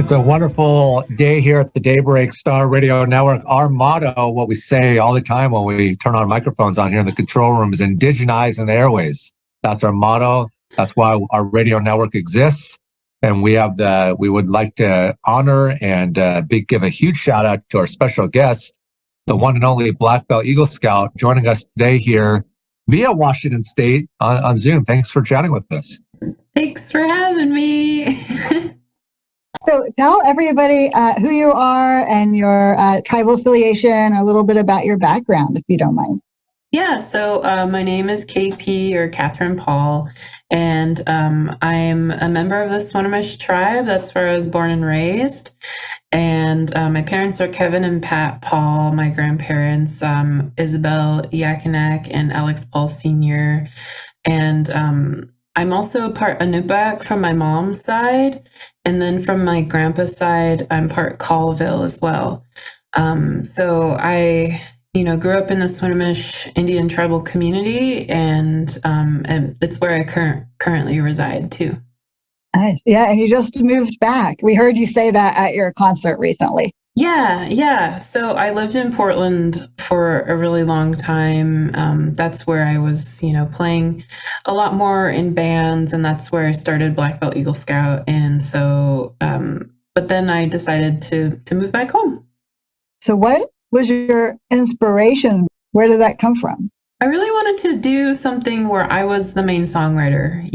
It's a wonderful day here at the Daybreak Star Radio Network. Our motto, what we say all the time when we turn our microphones on here in the control room, is indigenize in the airways. That's our motto. That's why our radio network exists. And we would like to honor and give a huge shout out to our special guest, the one and only Black Belt Eagle Scout, joining us today here via Washington State on Zoom. Thanks for chatting with us. Thanks for having me. So tell everybody who you are and your tribal affiliation, a little bit about your background, if you don't mind. Yeah, so my name is KP, or Katherine Paul, and I'm a member of the Swinomish tribe. That's where I was born and raised. And my parents are Kevin and Pat Paul. My grandparents, Isabel Yakinek and Alex Paul Sr. And I'm also part Anupiaq from my mom's side. And then from my grandpa's side, I'm part Colville as well. So I grew up in the Swinomish Indian Tribal Community, and it's where I currently reside too. Nice. Yeah, and you just moved back. We heard you say that at your concert recently. Yeah. So I lived in Portland for a really long time. That's where I was, playing a lot more in bands, and that's where I started Black Belt Eagle Scout. And so, but then I decided to move back home. So what was your inspiration? Where did that come from? I really wanted to do something where I was the main songwriter.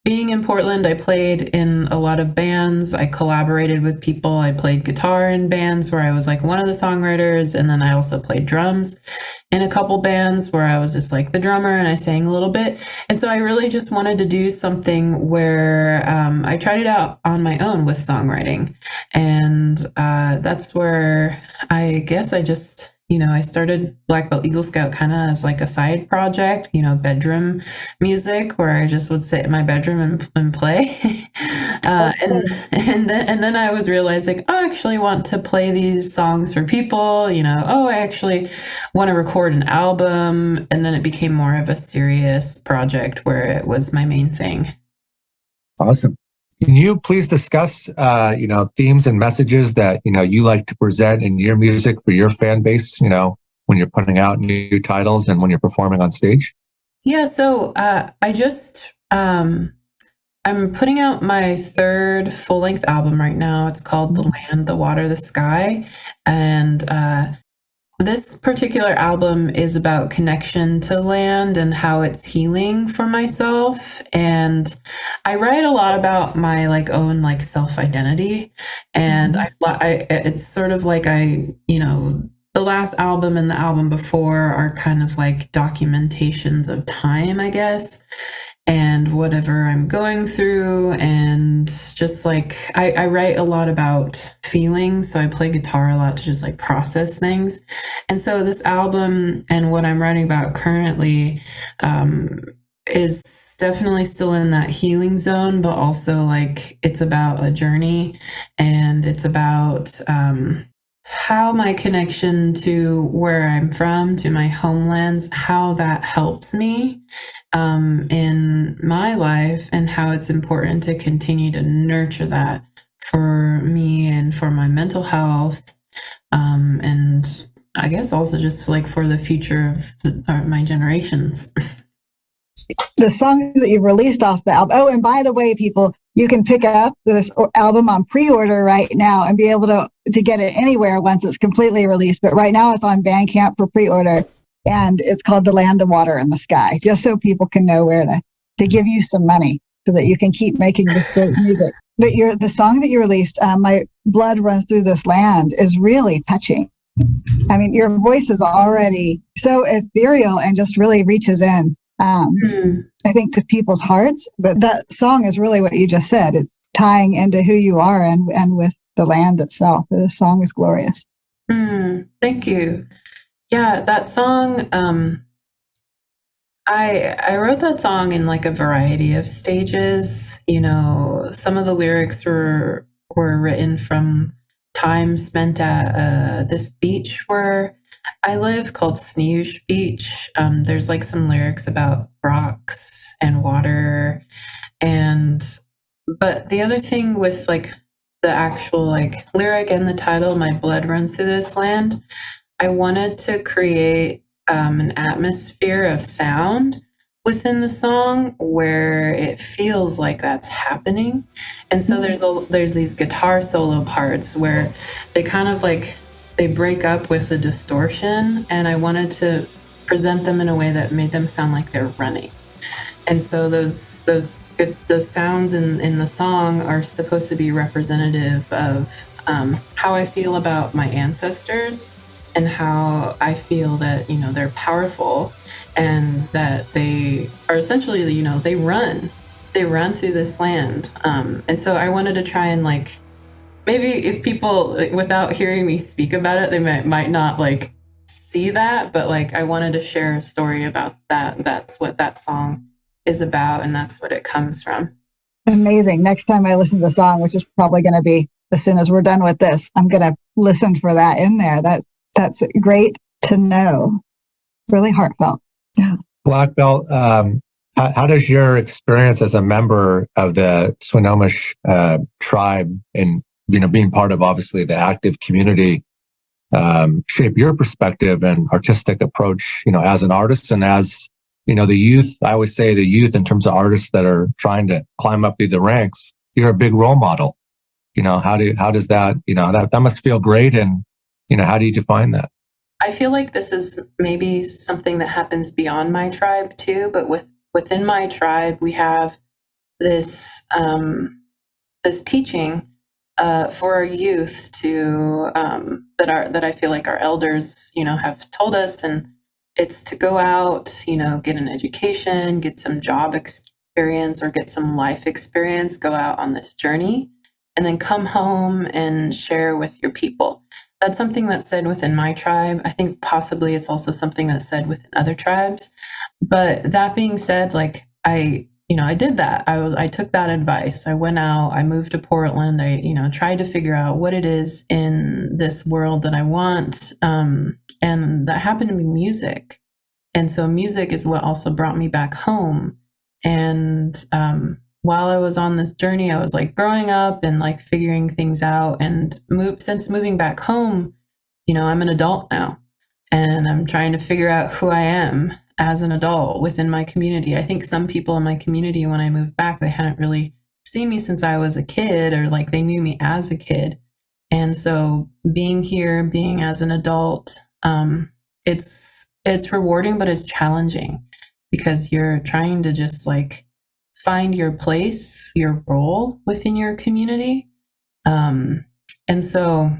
Being in Portland, I played in a lot of bands. I collaborated with people. I played guitar in bands where I was like one of the songwriters. And then I also played drums in a couple bands where I was just like the drummer and I sang a little bit. And so I really just wanted to do something where I tried it out on my own with songwriting. And that's where I guess I just... I started Black Belt Eagle Scout kind of as like a side project, bedroom music, where I just would sit in my bedroom and play. And then I was realizing, I actually want to play these songs for people, I actually want to record an album. And then it became more of a serious project where it was my main thing. Awesome. Can you please discuss, themes and messages that, you like to present in your music for your fan base, when you're putting out new titles and when you're performing on stage? Yeah. So I'm putting out my third full-length album right now. It's called The Land, the Water, the Sky. And this particular album is about connection to land and how it's healing for myself. And I write a lot about my own self-identity. And it's sort of like the last album and the album before are kind of like documentations of time, I guess, and whatever I'm going through. And just I write a lot about feelings. So I play guitar a lot to just process things. And so this album and what I'm writing about currently is definitely still in that healing zone, but also it's about a journey, and it's about how my connection to where I'm from, to my homelands, how that helps me in my life, and how it's important to continue to nurture that for me and for my mental health, and I guess also just for the future of my generations. The songs that you've released off the album. Oh, and by the way, people, you can pick up this album on pre-order right now and be able to get it anywhere once it's completely released. But right now it's on Bandcamp for pre-order, and it's called The Land, the Water, and the Sky, just so people can know where to give you some money so that you can keep making this great music. But the song that you released, My Blood Runs Through This Land, is really touching. I mean, your voice is already so ethereal and just really reaches in. I think to people's hearts, but that song is really what you just said. It's tying into who you are and with the land itself. The song is glorious. Thank you. Yeah, that song, I wrote that song in a variety of stages. Some of the lyrics were written from time spent at this beach where I live called Swinomish Beach. There's some lyrics about rocks and water, but the other thing with the actual like lyric and the title, My Blood Runs Through This Land, I wanted to create an atmosphere of sound within the song where it feels like that's happening. And so there's these guitar solo parts where they kind of like they break up with the distortion, and I wanted to present them in a way that made them sound like they're running. And so those sounds in the song are supposed to be representative of how I feel about my ancestors and how I feel that, you know, they're powerful and that they are essentially, you know, they run through this land. And so I wanted to try and like, maybe if people, like, without hearing me speak about it, they might not like see that, but like I wanted to share a story about that. That's what that song is about, and that's what it comes from. Amazing. Next time I listen to the song, which is probably going to be as soon as we're done with this, I'm going to listen for that in there. That's great to know. Really heartfelt. Yeah. Black Belt, how does your experience as a member of the Swinomish tribe and, you know, being part of obviously the active community shape your perspective and artistic approach, you know, as an artist and as, you know, the youth? I always say the youth in terms of artists that are trying to climb up through the ranks, you're a big role model. You know, how does that, you know, that must feel great. And, you know, how do you define that? I feel like this is maybe something that happens beyond my tribe too, but within my tribe, we have this this teaching for our youth to that I feel like our elders, you know, have told us, and it's to go out, you know, get an education, get some job experience, or get some life experience, go out on this journey, and then come home and share with your people. That's something that's said within my tribe. I think possibly it's also something that's said within other tribes. But that being said, like I did that. I took that advice. I went out, I moved to Portland. I, you know, tried to figure out what it is in this world that I want. And that happened to be music. And so music is what also brought me back home. And while I was on this journey, I was like growing up and like figuring things out. And since moving back home, you know, I'm an adult now, and I'm trying to figure out who I am as an adult within my community. I think some people in my community, when I moved back, they hadn't really seen me since I was a kid, or like they knew me as a kid. And so being here, being as an adult, it's rewarding, but it's challenging because you're trying to just like find your place, your role within your community. And so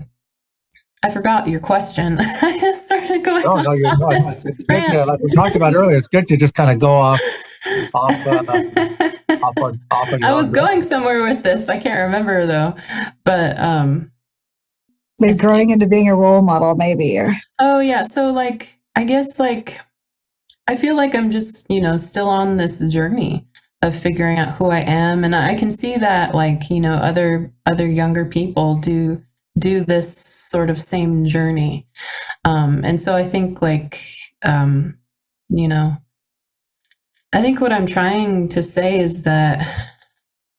I forgot your question. I just started going. Oh no, you're not. It's good to, like we talked about earlier. It's good to just kind of go off on I was going somewhere with this. I can't remember though, but they're growing into being a role model, maybe. Or oh yeah, so like I guess like I feel like I'm just, you know, still on this journey of figuring out who I am, and I can see that like, you know, other younger people do this sort of same journey. And so I think like, you know, I think what I'm trying to say is that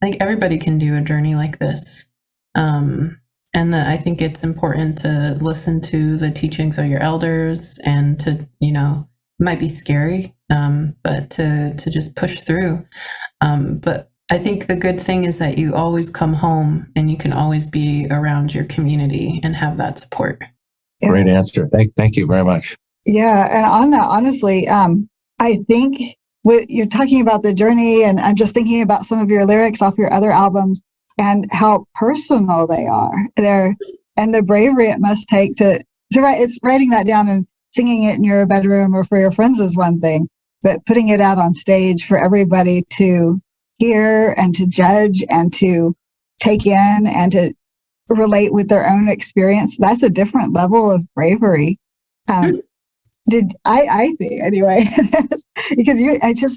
I think everybody can do a journey like this. And that I think it's important to listen to the teachings of your elders and to, you know, it might be scary, but to just push through. But I think the good thing is that you always come home and you can always be around your community and have that support. Great answer. Thank you very much. yeah, and on that, honestly, I think you're talking about the journey, and I'm just thinking about some of your lyrics off your other albums and how personal they are. And the bravery it must take to write. It's writing that down and singing it in your bedroom or for your friends is one thing, but putting it out on stage for everybody to hear and to judge and to take in and to relate with their own experience, that's a different level of bravery. I think anyway, because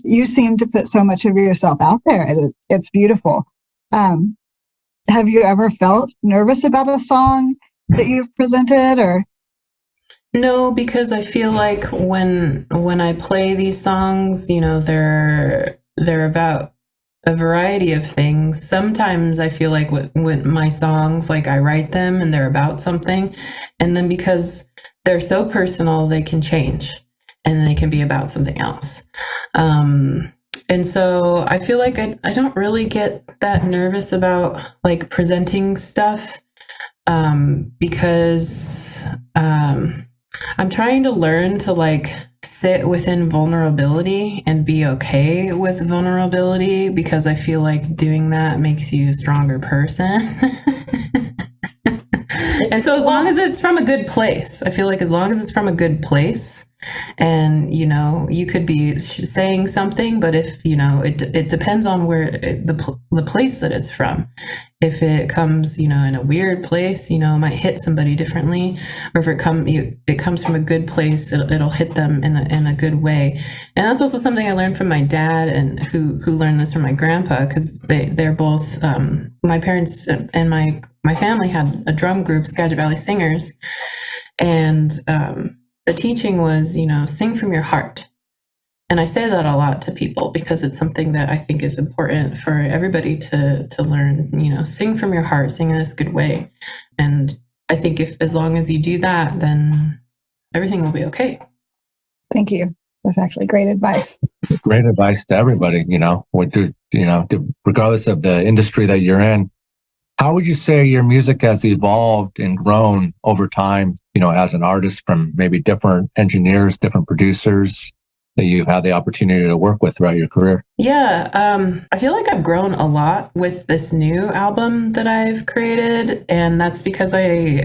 you seem to put so much of yourself out there, and it's beautiful. Have you ever felt nervous about a song that you've presented, or? No, because I feel like when I play these songs, you know, they're about a variety of things. Sometimes I feel like with my songs, like I write them and they're about something, and then because they're so personal, they can change and they can be about something else. And so I feel like I don't really get that nervous about like presenting stuff, because I'm trying to learn to like sit within vulnerability and be okay with vulnerability, because I feel like doing that makes you a stronger person. And so as long as it's from a good place, I feel like as long as it's from a good place, and you could be saying something, but if it depends on where the place that it's from. If it comes in a weird place, it might hit somebody differently, or if it comes from a good place, it'll hit them in a good way. And that's also something I learned from my dad, and who learned this from my grandpa, because they're both my parents and my family had a drum group, Skagit Valley Singers, and the teaching was, sing from your heart. And I say that a lot to people because it's something that I think is important for everybody to learn, sing from your heart, sing in this good way. And I think as long as you do that, then everything will be okay. Thank you. That's actually great advice. Great advice to everybody, regardless of the industry that you're in. How would you say your music has evolved and grown over time, as an artist, from maybe different engineers, different producers that you've had the opportunity to work with throughout your career? Yeah, I feel like I've grown a lot with this new album that I've created, and that's because I,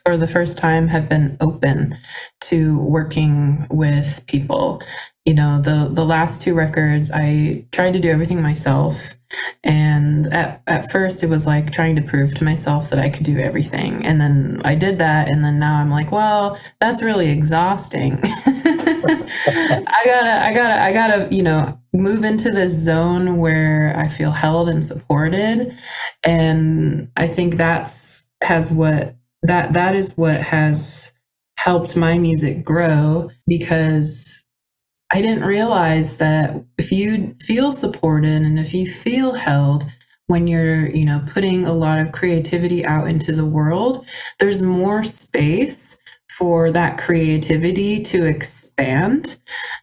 for the first time, have been open to working with people. The last two records, I tried to do everything myself. And at first it was like trying to prove to myself that I could do everything. And then I did that. And then now I'm like, well, that's really exhausting. I gotta, move into this zone where I feel held and supported. And I think that is what has helped my music grow, because I didn't realize that if you feel supported and if you feel held when you're, putting a lot of creativity out into the world, there's more space for that creativity to expand,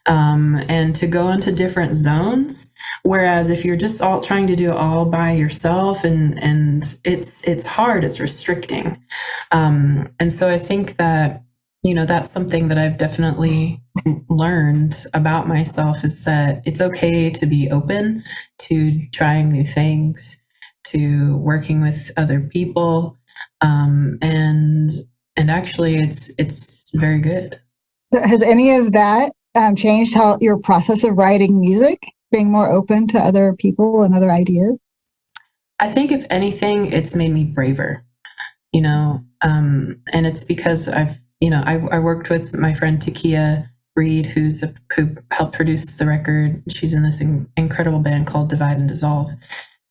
and to go into different zones. Whereas if you're just all trying to do it all by yourself, and it's hard, it's restricting. And so I think that, that's something that I've definitely learned about myself, is that it's okay to be open to trying new things, to working with other people, and actually it's very good. So has any of that changed how your process of writing music, being more open to other people and other ideas? I think if anything, it's made me braver, and it's because I worked with my friend Takia Reed, who helped produce the record. She's in this incredible band called Divide and Dissolve.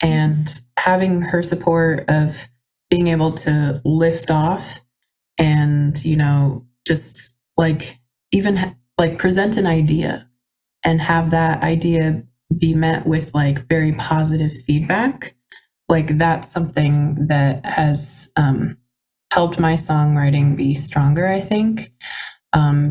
And having her support of being able to lift off and, just like even like present an idea and have that idea be met with like very positive feedback, like that's something that has helped my songwriting be stronger, I think.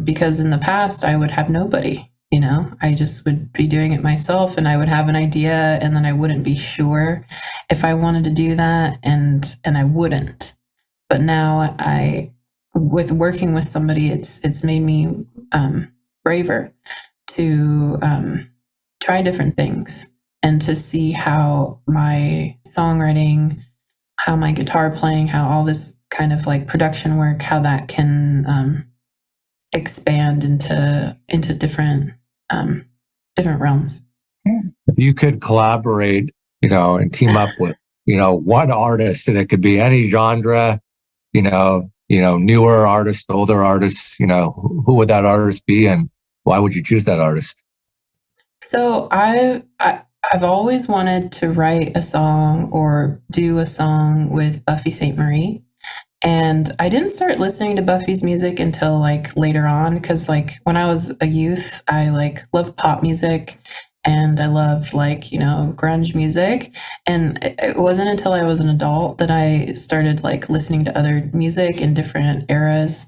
Because in the past I would have nobody, I just would be doing it myself, and I would have an idea and then I wouldn't be sure if I wanted to do that, and I wouldn't. But now with working with somebody, it's made me braver to try different things and to see how my songwriting, how my guitar playing, how all this kind of like production work, how that can expand into different realms. If you could collaborate, and team up with, one artist, and it could be any genre, newer artist, older artists, who would that artist be, and why would you choose that artist? So I've always wanted to write a song or do a song with Buffy Sainte-Marie. And I didn't start listening to Buffy's music until like later on, because like when I was a youth, I like loved pop music and I loved like, grunge music. And it wasn't until I was an adult that I started like listening to other music in different eras.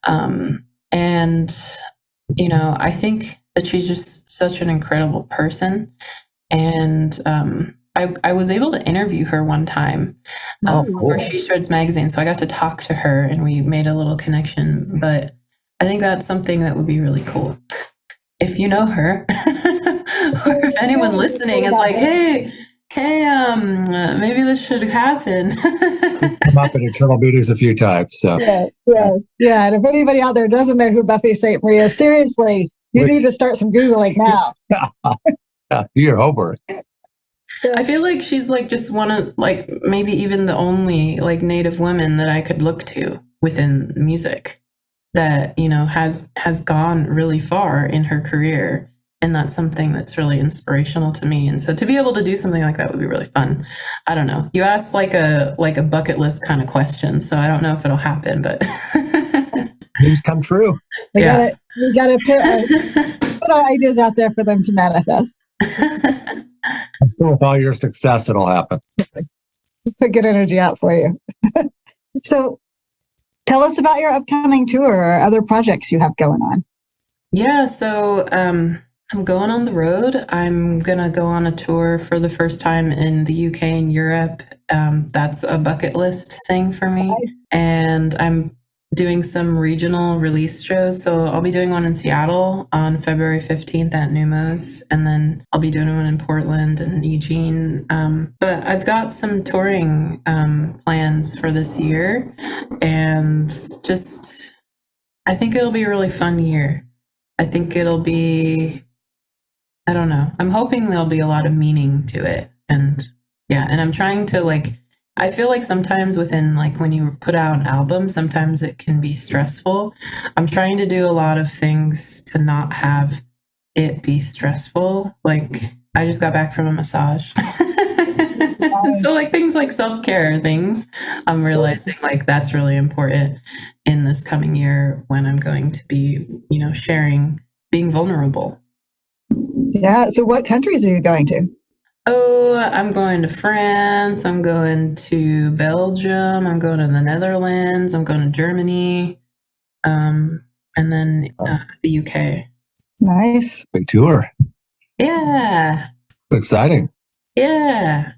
And, I think that she's just such an incredible person. And I was able to interview her one time for She Shreds magazine. So I got to talk to her and we made a little connection. But I think that's something that would be really cool. If you know her, or if anyone listening is like, hey, maybe this should happen. Come up in Eternal Beauties a few times. So. Yeah. And if anybody out there doesn't know who Buffy St. Marie is, seriously, you need to start some Googling now. Yeah, do your homework. I feel like she's like just one of like maybe even the only like Native woman that I could look to within music that has gone really far in her career, and that's something that's really inspirational to me. And so to be able to do something like that would be really fun. I don't know. You asked like a bucket list kind of question, so I don't know if it'll happen, but dreams come true. We gotta put our ideas out there for them to manifest. I'm still with all your success, it'll happen. Put good energy out for you. So tell us about your upcoming tour or other projects you have going on. Yeah, so I'm going on the road. I'm going to go on a tour for the first time in the UK and Europe. That's a bucket list thing for me. Nice. And I'm doing some regional release shows. So I'll be doing one in Seattle on February 15th at Numos, and then I'll be doing one in Portland and Eugene. But I've got some touring plans for this year, and just I think it'll be a really fun year. I think it'll be, I don't know. I'm hoping there'll be a lot of meaning to it. And I'm trying to I feel like sometimes within when you put out an album, sometimes it can be stressful. I'm trying to do a lot of things to not have it be stressful. Like I just got back from a massage. So things like self-care things, I'm realizing that's really important in this coming year when I'm going to be, sharing, being vulnerable. Yeah. So what countries are you going to? Oh, I'm going to France. I'm going to Belgium. I'm going to the Netherlands. I'm going to Germany. And then the UK. Nice. Big tour. Yeah. It's exciting. Yeah.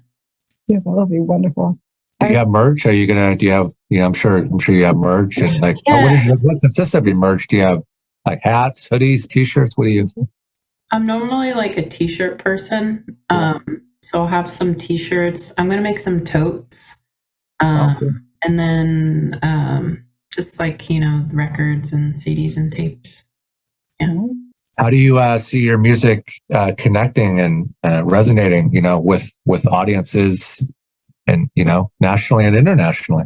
Yeah, that'll be wonderful. Do you have merch? Are you gonna? Do you have? I'm sure you have merch. And what consists of your merch? Do you have hats, hoodies, T-shirts? What do you? I'm normally a T-shirt person. So I'll have some T-shirts. I'm gonna make some totes, and then just records and CDs and tapes. Yeah. How do you see your music connecting and resonating, with audiences and, nationally and internationally?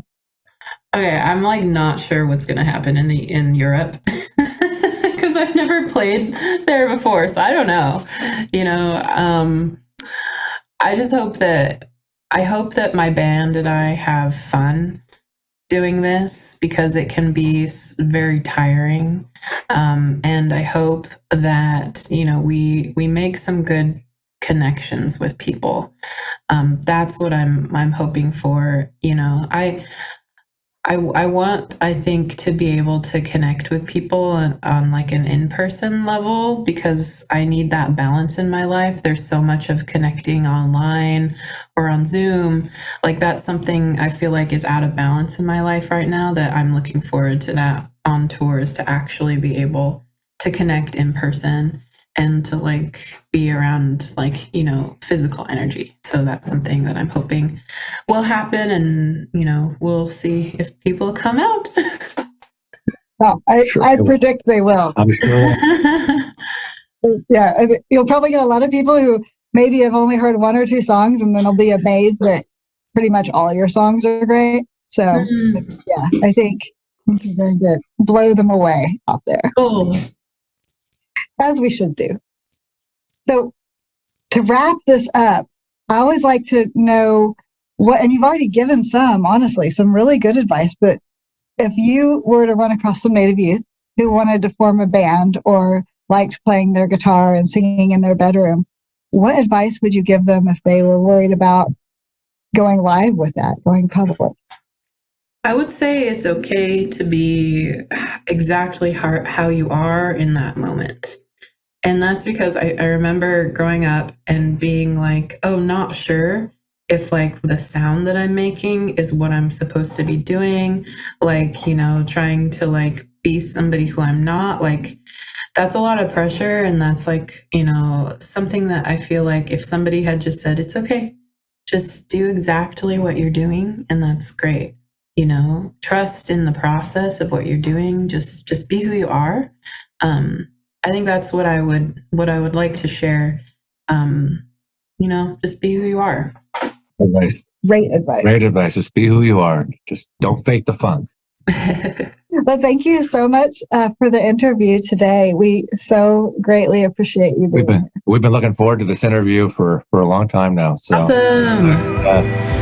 Okay, I'm not sure what's going to happen in Europe because I've never played there before, so I don't know. I just hope that my band and I have fun doing this because it can be very tiring. And I hope that, we make some good connections with people. That's what I'm hoping for. I want, I think, to be able to connect with people on an in-person level because I need that balance in my life. There's so much of connecting online or on Zoom. That's something I feel is out of balance in my life right now that I'm looking forward to that on tours, to actually be able to connect in person and to be around physical energy. So that's something that I'm hoping will happen, and we'll see if people come out. Well, I predict they will. I'm sure. Yeah, you'll probably get a lot of people who maybe have only heard one or two songs, and then they'll be amazed that pretty much all your songs are great. So yeah, I think you're going to blow them away out there. Cool. As we should do. So to wrap this up, I always like to know and you've already given some really good advice, but if you were to run across some Native youth who wanted to form a band or liked playing their guitar and singing in their bedroom, what advice would you give them if they were worried about going live with that, going public? I would say it's okay to be exactly how you are in that moment. And that's because I remember growing up and being like, oh, not sure if like the sound that I'm making is what I'm supposed to be doing, like, you know, trying to like be somebody who I'm not. Like, that's a lot of pressure. And that's like, you know, something that I feel like if somebody had just said, it's okay, just do exactly what you're doing, and that's great. You know, trust in the process of what you're doing. Just be who you are. I think that's what I would like to share. You know, just be who you are. Advice. Great advice. Great advice. Just be who you are. Just don't fake the funk. Well, thank you so much for the interview today. We so greatly appreciate you being here. We've been looking forward to this interview for a long time now. So Awesome.